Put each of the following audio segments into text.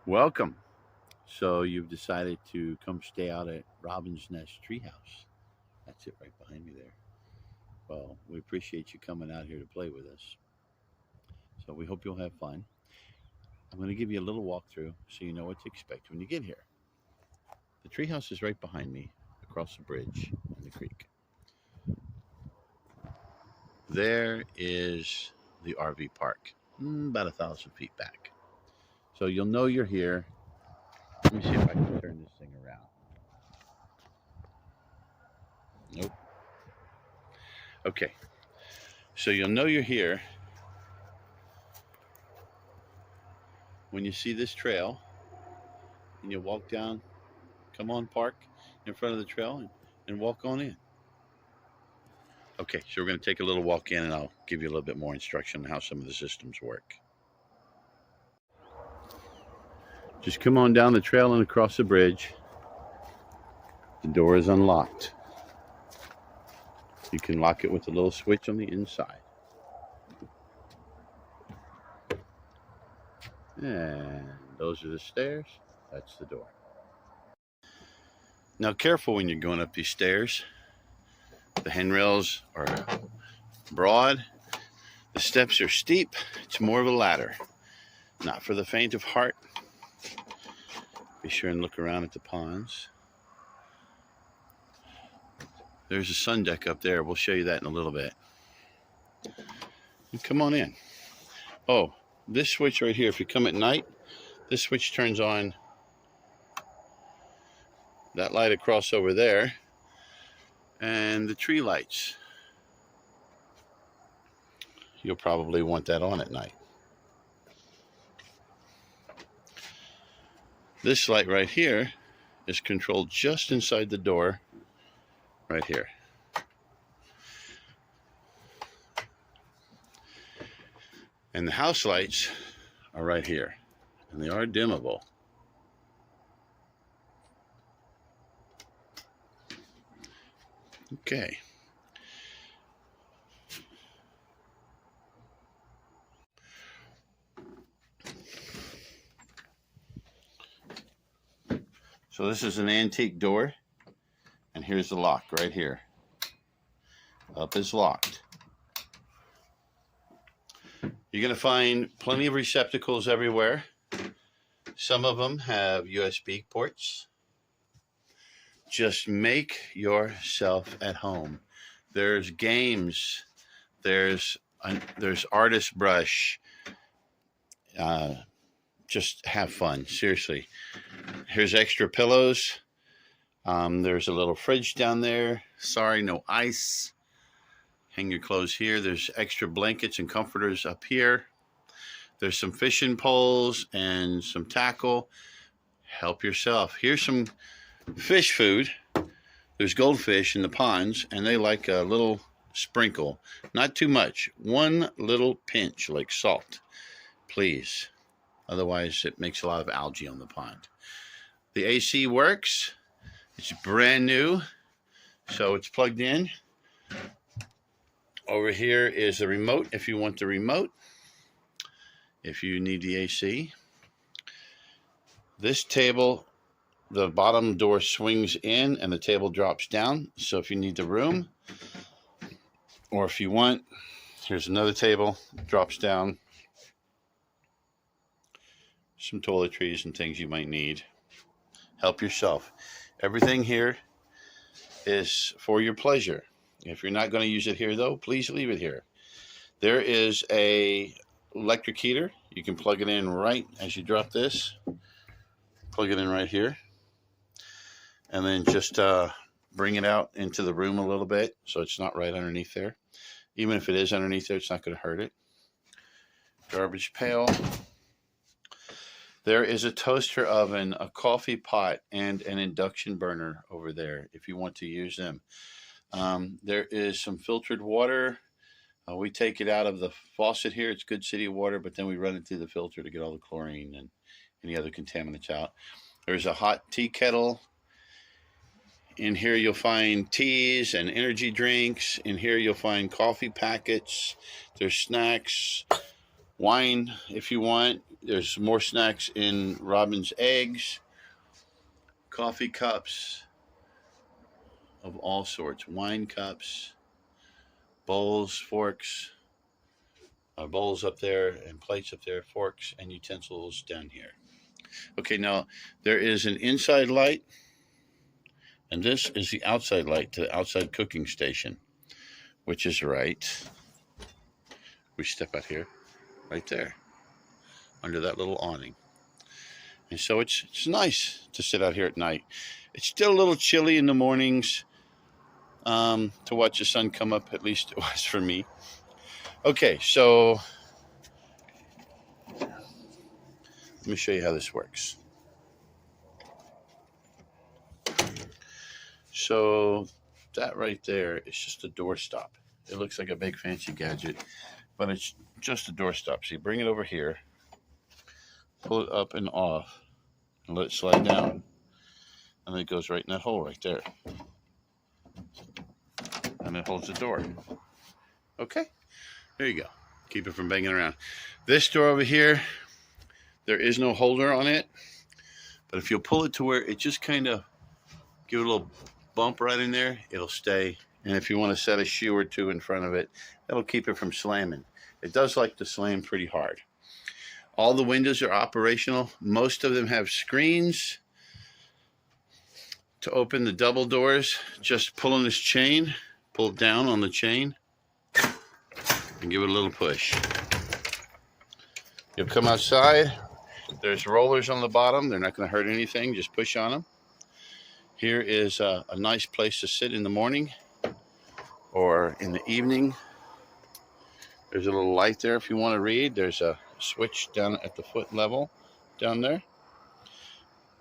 Welcome. So you've decided to come stay out at Robin's Nest Treehouse. That's it right behind me there. Well, we appreciate you coming out here to play with us. So we hope you'll have fun. I'm going to give you a little walkthrough so you know what to expect when you get here. The treehouse is right behind me, across the bridge in the creek. There is the RV park, about 1,000 feet back. So you'll know you're here. Let me see if I can turn this thing around. Nope. Okay. So you'll know you're here when you see this trail and you walk down, come on, park in front of the trail and walk on in. Okay, so we're going to take a little walk in and I'll give you a little bit more instruction on how some of the systems work. Just come on down the trail and across the bridge. The door is unlocked. You can lock it with a little switch on the inside. And those are the stairs. That's the door. Now careful when you're going up these stairs. The handrails are broad. The steps are steep. It's more of a ladder. Not for the faint of heart. Be sure and look around at the ponds. There's a sun deck up there. We'll show you that in a little bit. And come on in. Oh, this switch right here, if you come at night, this switch turns on that light across over there and the tree lights. You'll probably want that on at night. This light right here is controlled just inside the door right here. And the house lights are right here, and they are dimmable. Okay. So this is an antique door, and here's the lock right here. Up is locked. You're going to find plenty of receptacles everywhere. Some of them have USB ports. Just make yourself at home. There's games. There's artist brush. Just have fun, seriously. Here's extra pillows. There's a little fridge down there. Sorry, no ice. Hang your clothes here. There's extra blankets and comforters up here. There's some fishing poles and some tackle. Help yourself. Here's some fish food. There's goldfish in the ponds, and they like a little sprinkle. Not too much. One little pinch, like salt, please. Otherwise, it makes a lot of algae on the pond. The AC works. It's brand new, so it's plugged in. Over here is the remote if you want the remote, if you need the AC. This table, the bottom door swings in and the table drops down. So if you need the room, or if you want, here's another table, drops down. Some toiletries and things you might need. Help yourself. Everything here is for your pleasure. If you're not going to use it here, though, please leave it here. There is a electric heater. You can plug it in right as you drop this. Plug it in right here. And then just bring it out into the room a little bit so it's not right underneath there. Even if it is underneath there, it's not going to hurt it. Garbage pail. There is a toaster oven, a coffee pot, and an induction burner over there if you want to use them. There is some filtered water. We take it out of the faucet here. It's good city water, but then we run it through the filter to get all the chlorine and any other contaminants out. There's a hot tea kettle. In here you'll find teas and energy drinks. In here you'll find coffee packets. There's snacks, Wine if you want. There's more snacks in Robin's eggs. Coffee cups of all sorts. Wine cups, bowls, forks, bowls up there and plates up there, forks and utensils down here. Okay, now there is an inside light, and this is the outside light to the outside cooking station, which is right. We step out here, right there, under that little awning. And so it's nice to sit out here at night. It's still a little chilly in the mornings to watch the sun come up, at least it was for me. Okay, so let me show you how this works. So that right there is just a doorstop. It looks like a big fancy gadget, but it's just a doorstop. So you bring it over here, pull it up and off, and let it slide down. And then it goes right in that hole right there. And it holds the door. Okay, there you go. Keep it from banging around. This door over here, there is no holder on it, but if you'll pull it to where it just kind of give it a little bump right in there, it'll stay. And if you want to set a shoe or two in front of it, that'll keep it from slamming. It does like to slam pretty hard. All the windows are operational. Most of them have screens. To open the double doors, just pull on this chain, pull it down on the chain, and give it a little push. You'll come outside. There's rollers on the bottom. They're not going to hurt anything. Just push on them. Here is a nice place to sit in the morning or in the evening. There's a little light there if you want to read. There's a switch down at the foot level down there.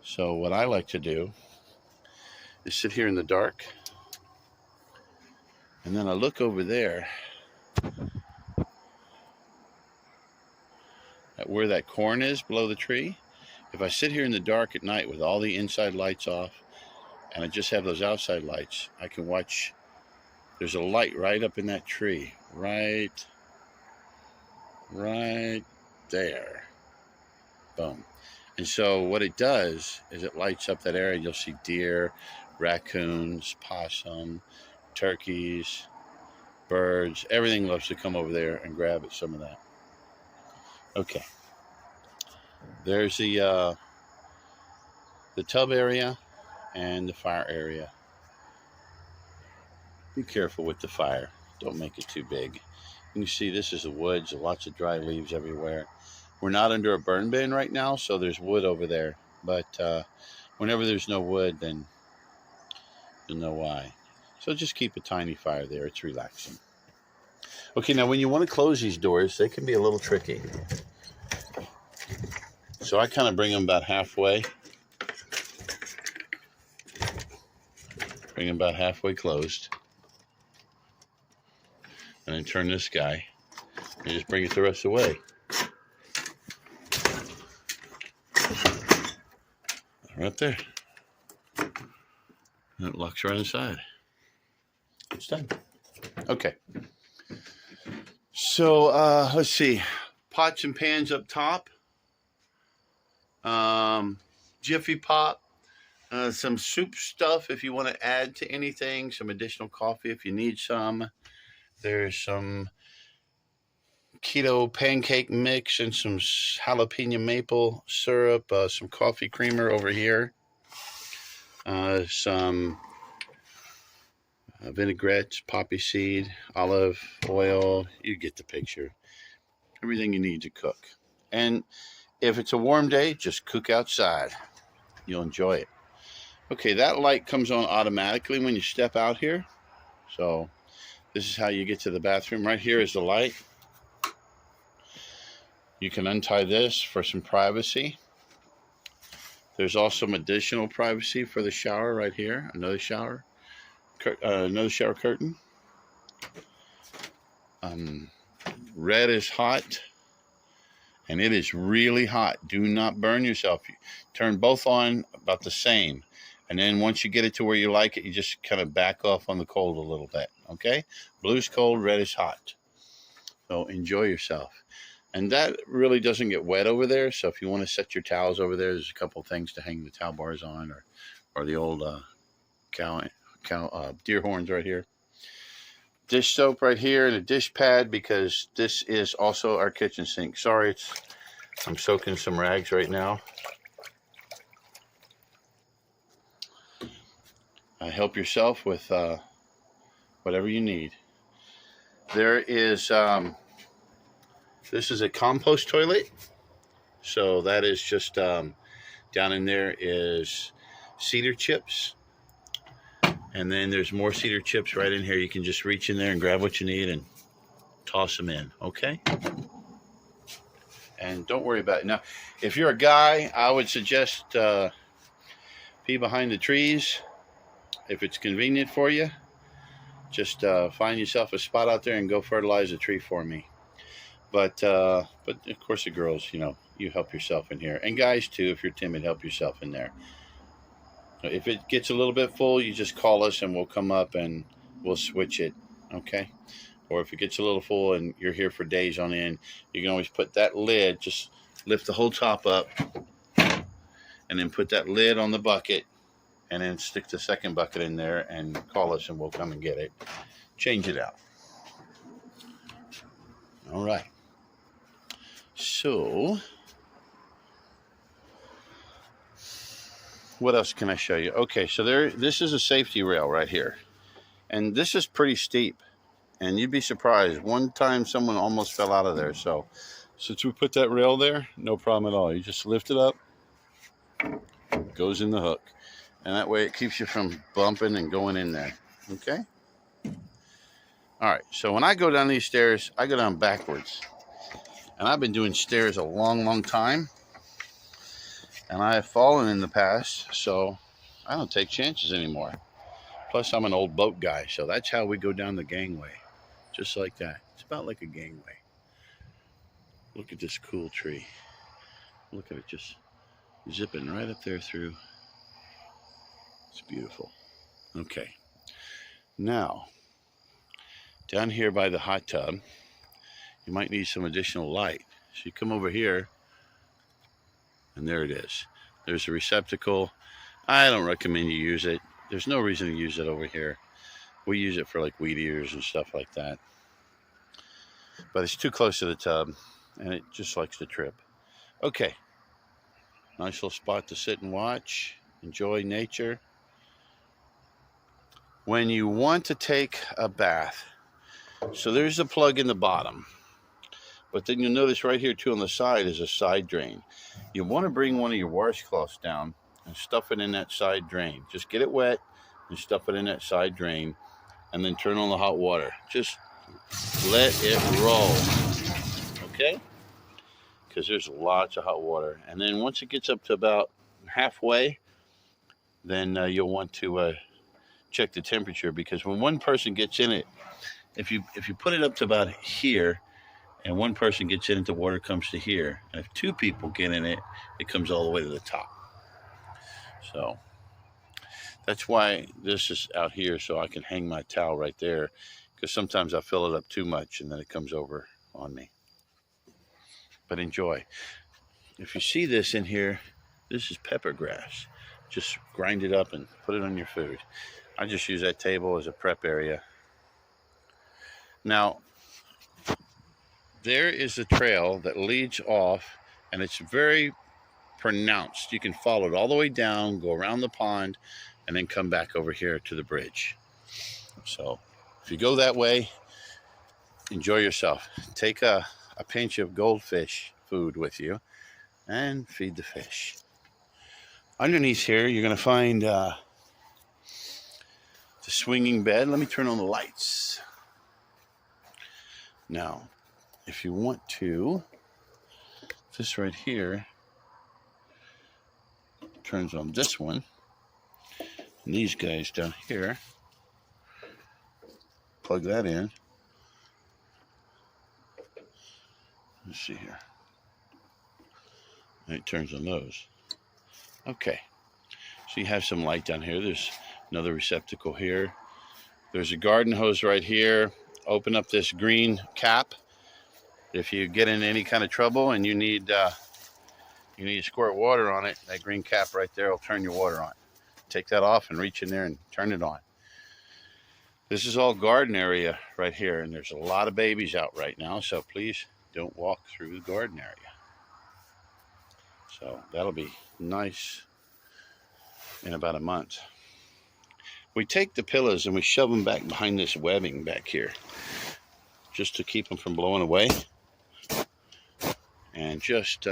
So what I like to do is sit here in the dark, and then I look over there at where that corn is below the tree. If I sit here in the dark at night with all the inside lights off and I just have those outside lights, I can watch. There's a light right up in that tree, right there. Boom. And so what it does is it lights up that area. You'll see deer, raccoons, possum, turkeys, birds. Everything loves to come over there and grab at some of that. Okay. There's the tub area and the fire area. Be careful with the fire. Don't make it too big. You can see this is the woods. Lots of dry leaves everywhere. We're not under a burn bin right now, so there's wood over there. But whenever there's no wood, then you'll know why. So just keep a tiny fire there. It's relaxing. Okay, now when you want to close these doors, they can be a little tricky. So I kind of bring them about halfway. Bring them about halfway closed. And then turn this guy and just bring it the rest of the way. Right there. And it locks right inside. It's done. Okay. So let's see. Pots and pans up top. Jiffy Pop. Some soup stuff if you want to add to anything. Some additional coffee if you need some. There's some keto pancake mix and some jalapeno maple syrup, some coffee creamer over here, some vinaigrette, poppy seed, olive oil. You get the picture. Everything you need to cook. And if it's a warm day, just cook outside. You'll enjoy it. Okay, that light comes on automatically when you step out here. So this is how you get to the bathroom. Right here is the light. You can untie this for some privacy. There's also some additional privacy for the shower right here. Another shower curtain. Red is hot, and it is really hot. Do not burn yourself. Turn both on about the same. And then once you get it to where you like it, you just kind of back off on the cold a little bit, okay? Blue's cold, red is hot. So enjoy yourself. And that really doesn't get wet over there. So if you want to set your towels over there, there's a couple things to hang the towel bars on, or the old deer horns right here. Dish soap right here and a dish pad, because this is also our kitchen sink. Sorry, I'm soaking some rags right now. Help yourself with whatever you need. There is, this is a compost toilet. So that is just, down in there is cedar chips. And then there's more cedar chips right in here. You can just reach in there and grab what you need and toss them in, okay? And don't worry about it. Now, if you're a guy, I would suggest pee behind the trees if it's convenient for you. Just find yourself a spot out there and go fertilize a tree for me. But of course, the girls, you help yourself in here. And guys, too, if you're timid, help yourself in there. If it gets a little bit full, you just call us and we'll come up and we'll switch it, okay? Or if it gets a little full and you're here for days on end, you can always put that lid, just lift the whole top up and then put that lid on the bucket and then stick the second bucket in there and call us and we'll come and get it. Change it out. All right. So, what else can I show you? Okay, so this is a safety rail right here. And this is pretty steep. And you'd be surprised. One time someone almost fell out of there. So, since we put that rail there, no problem at all. You just lift it up. It goes in the hook. And that way it keeps you from bumping and going in there. Okay? All right, so when I go down these stairs, I go down backwards. And I've been doing stairs a long, long time. And I have fallen in the past, so I don't take chances anymore. Plus, I'm an old boat guy, so that's how we go down the gangway. Just like that. It's about like a gangway. Look at this cool tree. Look at it just zipping right up there through. It's beautiful. Okay. Now, down here by the hot tub, you might need some additional light. So you come over here, and there it is. There's a receptacle. I don't recommend you use it. There's no reason to use it over here. We use it for like weed eaters and stuff like that. But it's too close to the tub, and it just likes to trip. Okay. Nice little spot to sit and watch. Enjoy nature. When you want to take a bath, so there's a plug in the bottom. But then you'll notice right here too on the side is a side drain. You want to bring one of your washcloths down and stuff it in that side drain. Just get it wet and stuff it in that side drain and then turn on the hot water. Just let it roll, okay? Because there's lots of hot water. And then once it gets up to about halfway, then you'll want to check the temperature, because when one person gets in it, if you put it up to about here, and one person gets in it, the water comes to here. And if two people get in it, it comes all the way to the top. So that's why this is out here, so I can hang my towel right there, because sometimes I fill it up too much and then it comes over on me. But enjoy. If you see this in here, this is pepper grass. Just grind it up and put it on your food. I just use that table as a prep area. Now, there is a trail that leads off, and it's very pronounced. You can follow it all the way down, go around the pond, and then come back over here to the bridge. So if you go that way, enjoy yourself. Take a pinch of goldfish food with you and feed the fish. Underneath here, you're going to find the swinging bed. Let me turn on the lights. Now, if you want to, this right here turns on this one. And these guys down here, plug that in. Let's see here. And it turns on those. Okay. So you have some light down here. There's another receptacle here. There's a garden hose right here. Open up this green cap, If you get in any kind of trouble and you need to squirt water on it, that green cap right there will turn your water on. Take that off and reach in there and turn it on. This is all garden area right here, and there's a lot of babies out right now, so please don't walk through the garden area. So that'll be nice in about a month. We take the pillows and we shove them back behind this webbing back here, just to keep them from blowing away. And just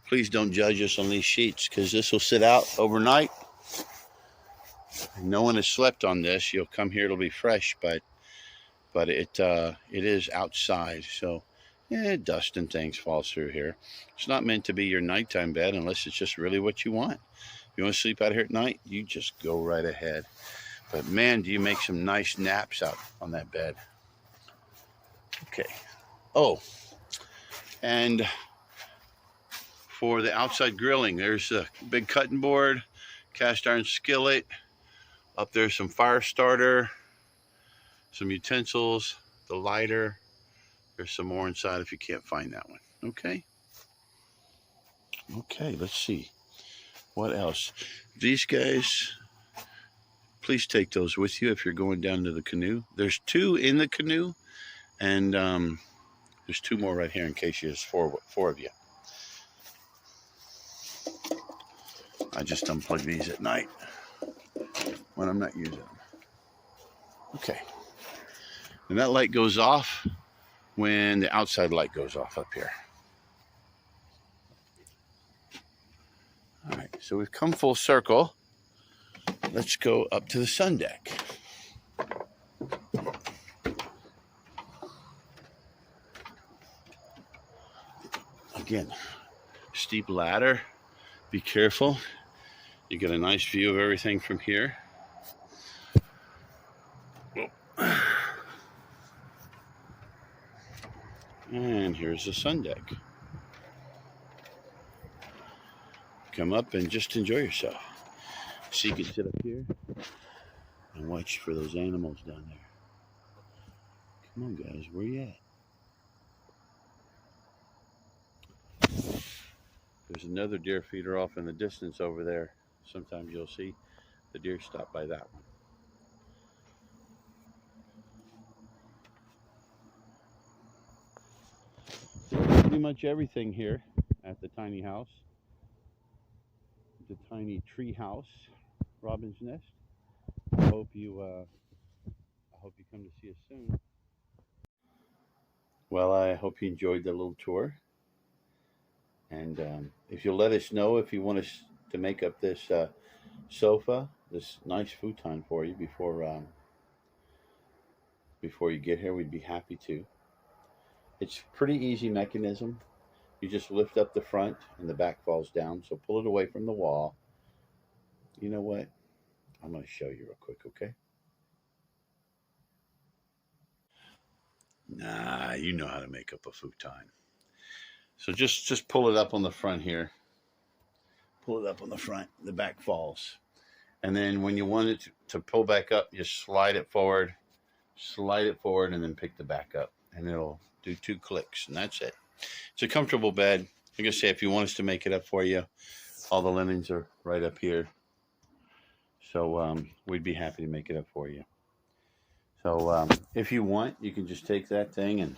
please don't judge us on these sheets, because this will sit out overnight. No one has slept on this. You'll come here, it'll be fresh, but it is outside, so dust and things falls through here. It's not meant to be your nighttime bed unless it's just really what you want. If you want to sleep out here at night, you just go right ahead. But man, do you make some nice naps out on that bed. Okay. Oh, and for the outside grilling, there's a big cutting board, cast iron skillet. Up there's some fire starter, some utensils, the lighter. There's some more inside if you can't find that one. Okay. Okay, let's see. What else? These guys, please take those with you if you're going down to the canoe. There's 2 in the canoe, and there's 2 more right here in case there's four of you. I just unplug these at night when I'm not using them. Okay. And that light goes off when the outside light goes off up here. All right, so we've come full circle. Let's go up to the sun deck. Again, steep ladder. Be careful. You get a nice view of everything from here. And here's the sun deck. Come up and just enjoy yourself. So you can sit up here and watch for those animals down there. Come on, guys, where you at? There's another deer feeder off in the distance over there. Sometimes you'll see the deer stop by that one. Pretty much everything here at the tiny house. The tiny tree house, Robin's Nest. I hope you come to see us soon. Well, I hope you enjoyed the little tour. And if you'll let us know if you want us to make up this sofa, this nice futon for you before you get here, we'd be happy to. It's a pretty easy mechanism. You just lift up the front and the back falls down. So pull it away from the wall. You know what? I'm going to show you real quick, okay? Nah, you know how to make up a futon. So just pull it up on the front here. Pull it up on the front. The back falls. And then when you want it to pull back up, you slide it forward, and then pick the back up. And it'll do 2 clicks, and that's it. It's a comfortable bed. Like I say, if you want us to make it up for you, all the linens are right up here. So we'd be happy to make it up for you. So if you want, you can just take that thing and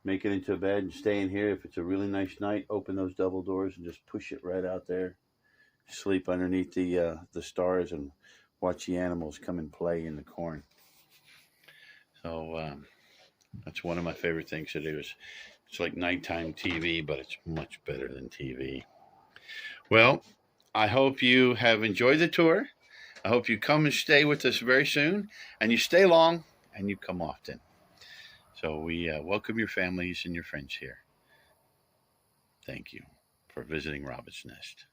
make it into a bed and stay in here. If it's a really nice night, open those double doors and just push it right out there. Sleep underneath the stars and watch the animals come and play in the corn. So that's one of my favorite things to do. It's like nighttime TV, but it's much better than TV. Well, I hope you have enjoyed the tour. I hope you come and stay with us very soon, and you stay long and you come often. So we welcome your families and your friends here. Thank you for visiting Robin's Nest.